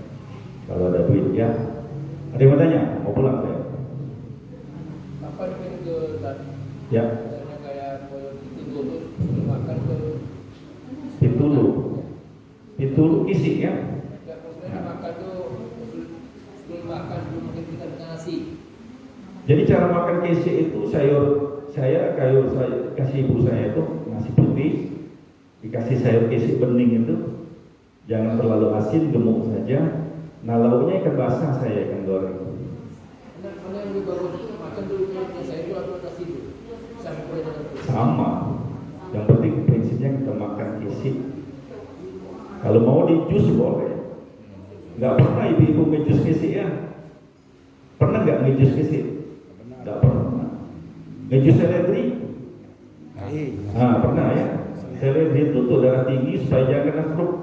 Speaker 1: Kalau ada duit ya. Ada yang mau tanya? Mau pulang saya?
Speaker 3: Apa itu ke tadi?
Speaker 1: Ya.
Speaker 3: Misalnya kayak koyo itu terus makan ke
Speaker 1: Pitulu isi ya.
Speaker 3: ya maksudnya makan tuh sebelum makan sebelum makan kita makan nasi.
Speaker 1: Jadi cara makan kisi itu saya kasih ibu saya itu nasi putih, dikasih sayur kisi bening itu, jangan terlalu asin, gemuk saja. Nah lauknya ikan basah saya ikan goreng.
Speaker 3: Mana yang lebih bagus makan dulu yang saya itu atau nasi itu? Sampai dengan itu.
Speaker 1: Sama. Yang penting prinsipnya kita makan kisi. Kalau mau di jus boleh. Nggak pernah ibu-ibu ngejus kisi ya? Pernah nggak ngejus kisi? Nggak pernah. Ngejus seledri? Nah, pernah ya. Seledri itu tuh darah tinggi supaya jangan kena stroke.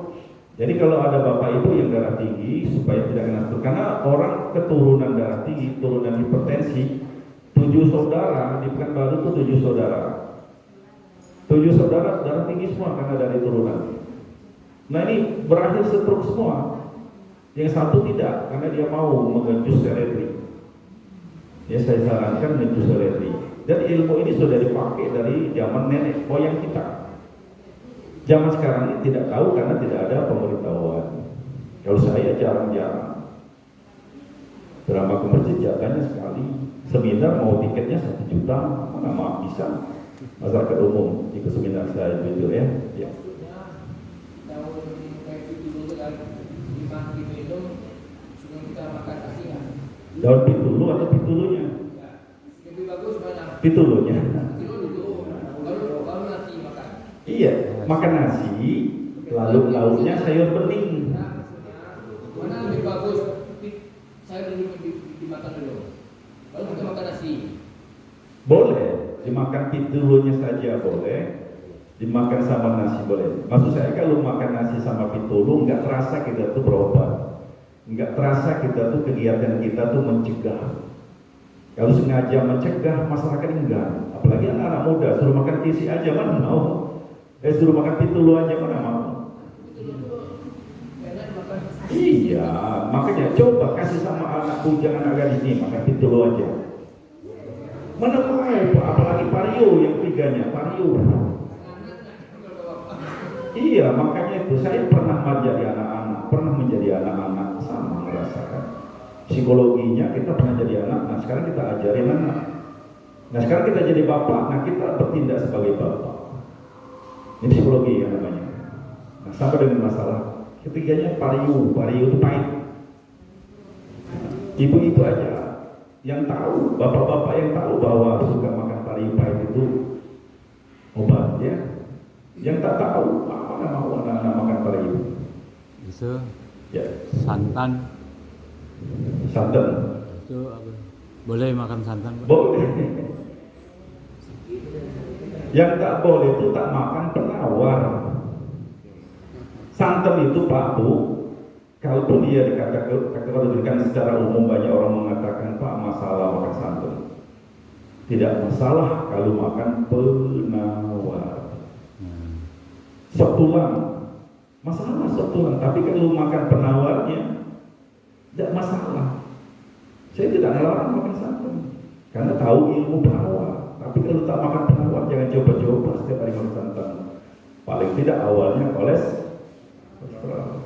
Speaker 1: Jadi kalau ada bapak ibu yang darah tinggi supaya tidak kena stroke, karena orang keturunan darah tinggi, turunan hipertensi, 7 saudara di Pekanbaru tuh 7 saudara. 7 saudara darah tinggi semua karena dari turunan. Nah ini berakhir stroke semua. Yang satu tidak, karena dia mau mengejus seledri. Ya saya sarankan mengejus seledri. Dan ilmu ini sudah dipakai dari zaman nenek moyang kita. Zaman sekarang ini tidak tahu karena tidak ada pemberitahuan. Kalau saya jarang-jarang. Drama ke masjid jatahnya sekali. Seminar mau tiketnya 1 juta, mana maaf bisa. Masyarakat umum ikut seminar saya jujur ya. Ya.
Speaker 3: Daun kayak itu dulu kan diminum sebelum kita makan nasinya.
Speaker 1: Daun pitulu atau pitulunya?
Speaker 3: Ya, lebih bagus mana?
Speaker 1: Pitulunya.
Speaker 3: Itu dulu baru nasi makan.
Speaker 1: Iya, makan nasi, lalu lauknya sayur bening.
Speaker 3: Nah, maksudnya mana lebih bagus? Saya dulu dimakan dulu. Baru kita makan nasi.
Speaker 1: Boleh, dimakan pitulunya saja boleh, dimakan sama nasi boleh. Maksud saya kalau makan nasi sama pitulu nggak terasa kita tuh berobat, nggak terasa kita tuh kegiatan kita tuh mencegah. Kalau sengaja mencegah masyarakat enggak, apalagi anak-anak muda suruh makan kisi aja mana mau, suruh makan pitulu aja mana mau.
Speaker 3: Enak makan.
Speaker 1: Iya, makanya coba kasih sama anak bujangan agar ini makan pitulu aja. Mana mau, apalagi Vario yang tiganya, Vario. Iya, makanya itu saya pernah menjadi anak-anak, sama merasakan. Psikologinya kita pernah jadi anak, nah sekarang kita ajarin anak. Nah sekarang kita jadi bapak, nah kita bertindak sebagai bapak. Ini psikologi yang namanya. Nah sama dengan masalah ketiganya Vario itu pahit. Ibu-ibu aja yang tahu, bapak-bapak yang tahu bahwa suka makan Vario pahit itu obat ya. Yang tak tahu, mana mau anak-anak makan Vario.
Speaker 2: Itu
Speaker 1: Ya,
Speaker 2: santan.
Speaker 1: santan.
Speaker 2: Itu apa? Boleh makan santan, Pak?
Speaker 1: Boleh. Yang tak boleh itu tak makan penawar. Santan itu Pak Bu, kalaupun dia dikatakan secara umum banyak orang mengatakan Pak masalah makan santan. Tidak masalah kalau makan penawar. Setulang, masalah setulang. Tapi kalau makan penawarnya, tidak masalah. Saya tidak melarang makan santan, karena tahu ilmu penawar. Tapi kalau tak makan penawar, jangan coba-coba setiap hari makan santan. Paling tidak awalnya kolesterol.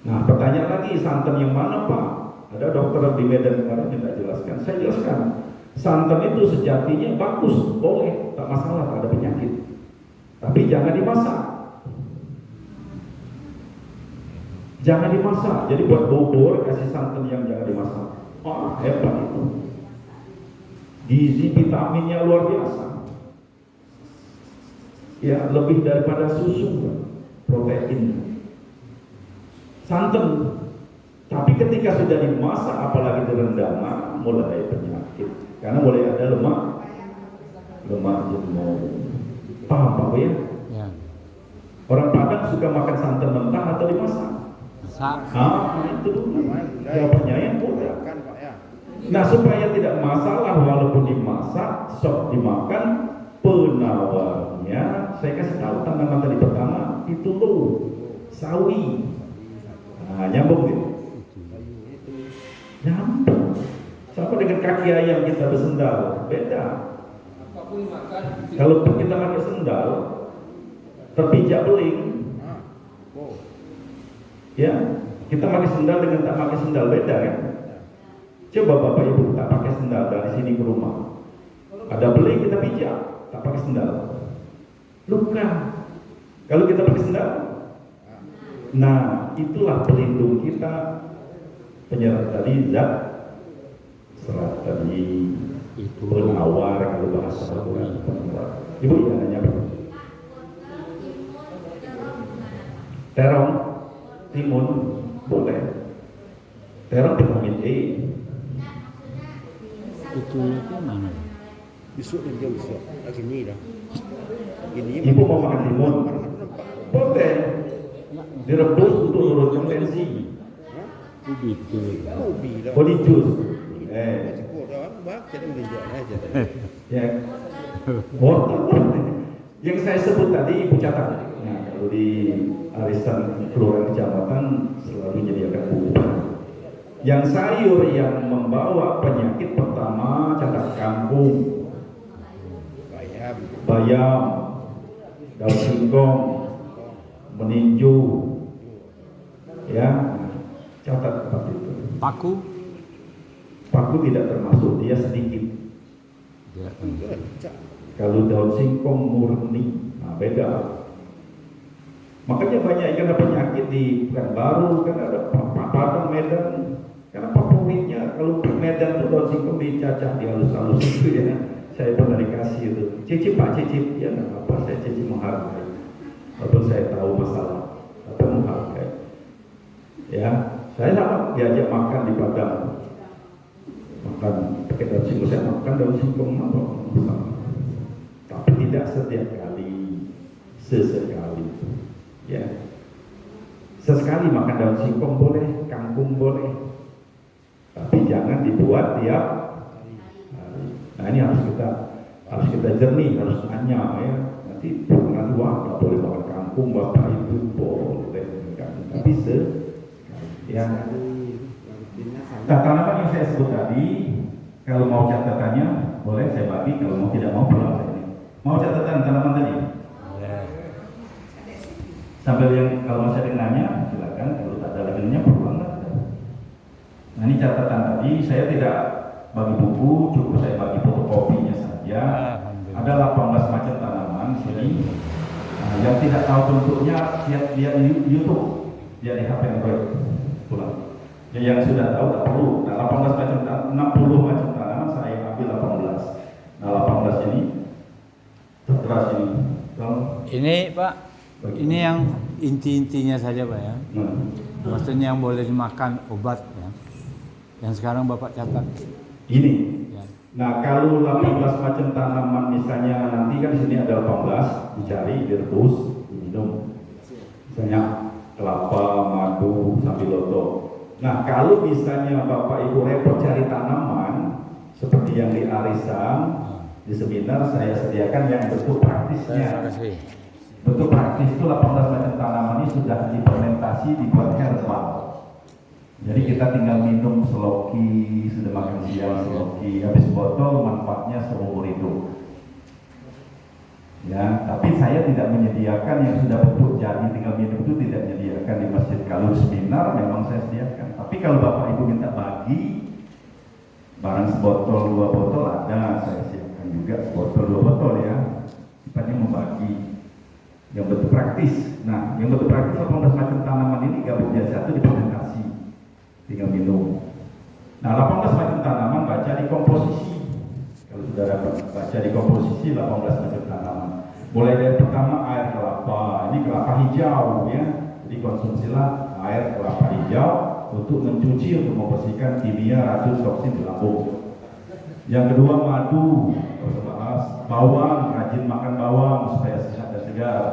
Speaker 1: Nah, pertanyaan lagi, santan yang mana Pak? Ada dokter di Medan kemarin yang tidak jelaskan. Saya jelaskan, santan itu sejatinya bagus, boleh, tak masalah, tak ada penyakit. Tapi jangan dimasak. Jangan dimasak. Jadi buat bubur kasih santan yang jangan dimasak. Wah, hebat itu. Gizi vitaminnya luar biasa. Ya, lebih daripada susu, protein. Santan. Tapi ketika sudah dimasak, apalagi direndam, mulai penyakit. Karena mulai ada lemak jenuh. Paham Pak ya?
Speaker 2: Ya.
Speaker 1: Orang Padang suka makan santan mentah atau dimasak?
Speaker 2: Masak.
Speaker 1: Itu dulu. Jawabannya yang boleh.
Speaker 4: Kan Pak ya.
Speaker 1: Nah, supaya tidak masalah walaupun dimasak, sok dimakan, penawarnya saya kasih tahu tanaman tadi pertama itu loh, sawi. Nah, nyambung gitu. Nyambung. Sama dengan kaki ayam kita bersendal, beda.
Speaker 3: Apapun dimakan.
Speaker 1: Kalau kita pakai sendal, terpijak beling, ya, kita pakai sendal dengan tak pakai sendal beda kan? Coba bapak ibu tak pakai sendal dari sini ke rumah, ada beling kita pijak, tak pakai sendal, luka. Kalau kita pakai sendal, nah itulah pelindung kita, penyerap tadi zat serat tadi,
Speaker 2: Itu
Speaker 1: penawar kalau bahasa Al-Quran. Ibu ya nanya apa? Terong, timun, boleh. Terong vitamin E.
Speaker 2: itu mana?
Speaker 4: Besok dan jam besok. Lagi ni dah. Gini.
Speaker 1: Ibu mau makan timun? Boleh. Direbus untuk menurunkan tensi.
Speaker 2: Ubi itu.
Speaker 4: Ubi lah.
Speaker 1: Body juice.
Speaker 4: Cukup dah. Bak, jadi menunjuk aja.
Speaker 1: Ya. Wortel. Yang saya sebut tadi ibu catat. Nah, kalau di arisan kelurahan kecamatan selalu menyediakan bubur. Yang sayur yang membawa penyakit pertama catat kangkung, bayam, daun singkong, meninju, ya, catat seperti itu.
Speaker 2: Paku?
Speaker 1: Paku tidak termasuk, dia sedikit.
Speaker 2: Ya.
Speaker 1: Kalau daun singkong murni, nah beda. Makanya banyak yang ada penyakit di Pekanbaru, kan ada Padang, Medan. Karena favoritnya kalau Medan itu daun singkong dicacah di halus-halus itu ya. Saya pernah dikasih itu, cicip pak, cicip. Ya nggak apa, saya cicip menghargai. Walaupun saya tahu masalah, tapi menghargai. Ya, saya sama diajak makan di Padang. Makan pakai daun singkong, saya makan daun singkong apa? Tapi tidak setiap kali, sesekali. Ya, sesekali makan daun singkong boleh, kangkung boleh, tapi jangan dibuat tiap hari. Nah ini harus kita jernih, harus nanya ya. Nanti pernah dua nggak boleh makan kangkung, bapak ibu boleh, tapi ya. Nah, tanaman yang saya sebut tadi, kalau mau catatannya boleh saya bagi, kalau mau tidak mau pulang saja. Mau catatan tanaman tadi? Sambil yang kalau masih ada yang nanya silakan, kalau tak ada lagi nanya pulang lah. Nah ini catatan tadi, saya tidak bagi buku, cukup saya bagi fotokopinya saja. Ada 18 macam tanaman di sini. Nah, yang tidak tahu bentuknya lihat di YouTube, lihat di HP Android pulang. Yang sudah tahu tak perlu. Nah 18 macam 60 macam tanaman saya ambil 18. Nah 18 ini tertera sini.
Speaker 2: Ini Pak, ini yang inti-intinya saja Pak ya. Maksudnya yang boleh dimakan obat ya. Yang sekarang Bapak catat.
Speaker 1: Ini.
Speaker 2: Ya.
Speaker 1: Nah, kalau 18 macam tanaman misalnya nanti kan di sini ada 18, dicari, direbus, diminum. Misalnya kelapa, madu, sambiloto. Nah, kalau misalnya Bapak Ibu repot cari tanaman seperti yang di arisan, di seminar saya sediakan yang bentuk praktisnya. Bentuk praktis itu 18 macam tanaman ini sudah difermentasi, dibuat herbal. Jadi kita tinggal minum seloki, sudah makan siang seloki, habis botol manfaatnya seumur hidup. Ya, tapi saya tidak menyediakan yang sudah bentuk jadi tinggal minum itu tidak menyediakan di masjid. Kalau seminar memang saya sediakan. Tapi kalau Bapak Ibu minta bagi barang sebotol, 2 botol ada, saya siapkan juga sebotol, 2 botol ya. Sifatnya membagi yang bentuk praktis. Nah, yang bentuk praktis 18 macam tanaman ini gabung jadi satu difermentasi, tinggal minum. Nah, 18 macam tanaman baca di komposisi. Kalau saudara baca di komposisi 18 macam tanaman. Mulai dari pertama air kelapa, ini kelapa hijau ya. Jadi konsumsilah air kelapa hijau untuk mencuci, untuk membersihkan kimia racun toksin di lambung. Yang kedua madu, bawang, rajin makan bawang supaya sehat dan segar.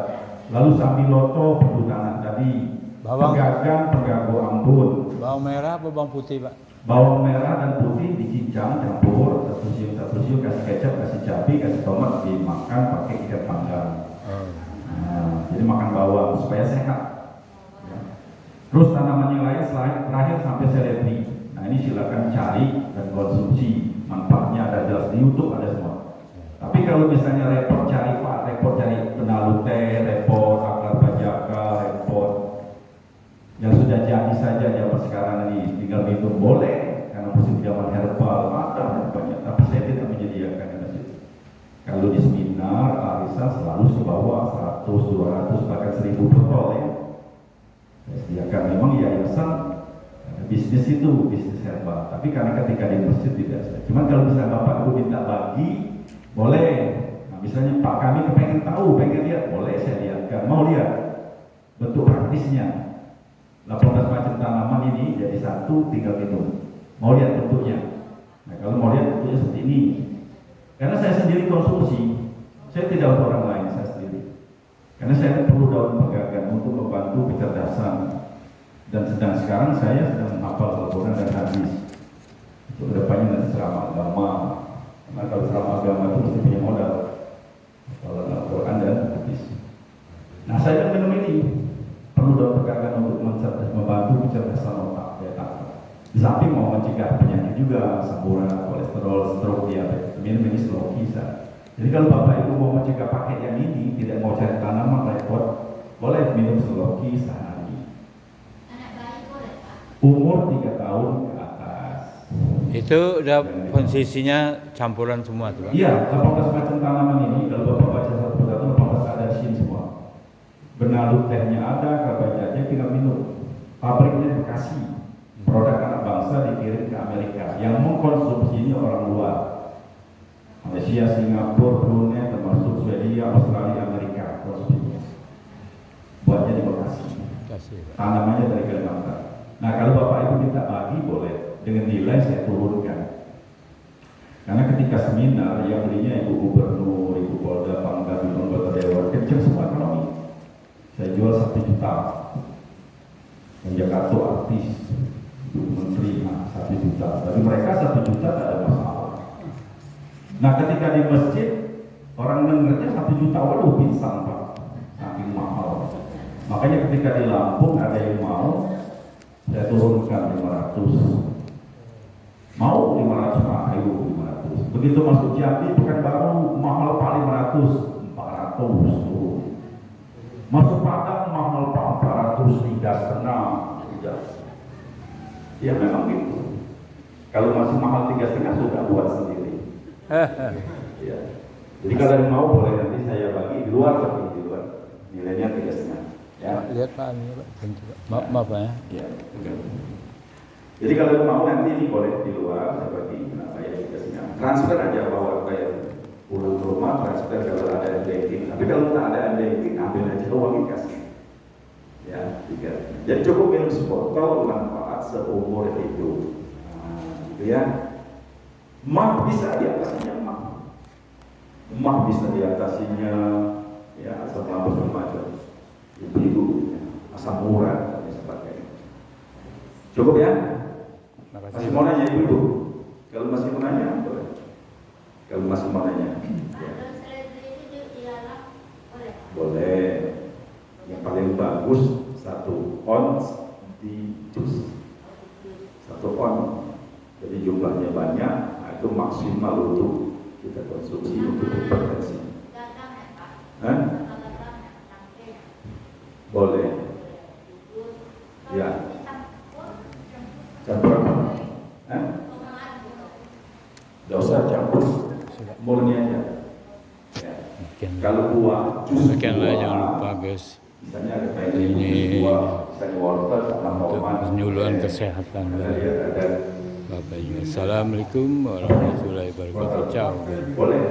Speaker 1: Lalu sambiloto, perlu tanah tadi.
Speaker 2: Bawang.
Speaker 1: pegagan, pengganggu ambun.
Speaker 2: Bawang merah apa bawang putih, Pak?
Speaker 1: Bawang merah dan putih dicincang, campur, satu siung, kasih kecap, kasih cabai, kasih tomat, dimakan pakai ikan panggang.
Speaker 2: Oh.
Speaker 1: Nah, jadi makan bawang supaya sehat. Ya. Terus tanaman yang lain terakhir sampai seledri. Nah ini silakan cari dan konsumsi. Manfaatnya ada jelas di YouTube, ada semua. Tapi kalau misalnya repot cari penalu teh, repot akar bajaka, repot yang sudah jadi saja zaman sekarang ini tinggal minum boleh karena musim zaman herbal ada banyak, tapi saya tidak menyediakan di masjid. Kalau di seminar arisan selalu sebawa 100, 200 bahkan 1000 botol ya. Saya sediakan memang yayasan bisnis itu bisnis herbal, tapi karena ketika di masjid tidak saya. Cuman kalau misalnya Bapak Ibu minta bagi boleh. Nah, misalnya Pak kami pengen tahu, pengen lihat, boleh saya lihatkan. Mau lihat bentuk praktisnya. 18 macam tanaman ini jadi satu, tinggal minum. Mau lihat bentuknya? Nah kalau mau lihat bentuknya seperti ini. Karena saya sendiri konsumsi, saya tidak untuk orang lain, saya sendiri. Karena saya perlu daun pegagan untuk membantu kecerdasan. Dan sekarang saya sedang menghafal Al-Quran dan hadis. Untuk kedepannya nanti ceramah agama. Karena kalau ceramah agama itu mesti punya modal. Kalau Al-Quran dan hadis. Nah saya kan minum ini. Perlu daun pegagan untuk membantu kecerdasan otak ya, di samping mau mencegah penyakit juga, samuran, kolesterol, stroke, diabetes. Minum ini slow kisah. Jadi kalau Bapak Ibu mau mencegah paket yang ini, tidak mau cari tanaman repot, boleh minum slow kisah sehari.
Speaker 5: Anak bayi boleh, Pak?
Speaker 1: Umur 3 tahun ke atas.
Speaker 2: Itu udah konsisinya campuran semua tuh, Pak?
Speaker 1: Iya, 18 macam tanaman ini kalau Bapak baca satu persatu 18 ada di sini semua. Benalu tehnya ada, kabajanya tinggal minum. Pabriknya Bekasi. Produk anak bangsa dikirim ke Amerika. Yang mengkonsumsinya orang luar. Malaysia, Singapura, Brunei, termasuk Swedia, Australia, Amerika konsumsinya. Buatnya di Bekasi. Tanamannya dari Kalimantan. Nah kalau Bapak Ibu minta bagi boleh. Dengan nilai saya turunkan. Karena ketika seminar yang belinya Ibu Gubernur, Ibu Polda, Pangdam, Ibu Anggota Dewan, kencang semua ekonomi. Saya jual 1 juta. Yang Jakarta artis, menteri, 1 juta. Bagi mereka 1 juta tidak ada masalah. Nah ketika di masjid, orang dengarnya 1 juta, waduh pingsan Pak. Saking mahal. Makanya ketika di Lampung ada yang mau, saya turunkan 500. Mau 500, ayo 500. Begitu masuk Jambi, Pekanbaru, mahal Pak 500, 400 turun. Masuk Padang mahal Pak 400, 3,5. Ya memang gitu. Kalau masih mahal 3,5 sudah buat sendiri. Ya. Jadi kalau yang mau boleh nanti saya bagi di luar, tapi di luar nilainya 3,5. Ya.
Speaker 2: Lihat Pak, ini Pak. Maaf Pak ya.
Speaker 1: Ya. Jadi kalau mau nanti ini boleh di luar, saya bagi, bayar 3,5. Transfer aja bawa bayar. Pulang ke rumah transfer kalau ada banking, tapi kalau tak ada banking ambil aja uangnya kasih. Ya, 3. Jadi cukup minum sebotol, manfaat seumur hidup. Nah, gitu ya. Mah bisa diatasinya mah bisa diatasinya ya asam lambung remaja, ibu, asam urat dan sebagainya. Cukup ya? Masih mau nanya ibu? Kalau masih mau nanya boleh. Kalau masih mau nanya, ya. Boleh. Yang paling bagus 1 ons di jus. 1 ons. Jadi jumlahnya banyak, nah itu maksimal untuk kita konsumsi untuk hipertensi. Hah? Boleh. Ya. Campur apa? Hah? Tidak usah campur. Murni aja. Ya. Kalau buah, jus
Speaker 2: Sekianlah,
Speaker 1: buah,
Speaker 2: jangan lupa guys.
Speaker 1: misalnya ada kayak
Speaker 2: Ini
Speaker 1: buah, misalnya wortel sama
Speaker 2: untuk
Speaker 1: tomat.
Speaker 2: penyuluhan kesehatan dari
Speaker 1: Ada
Speaker 2: Bapak Ibu. Assalamualaikum warahmatullahi wabarakatuh. Ciao.
Speaker 1: boleh.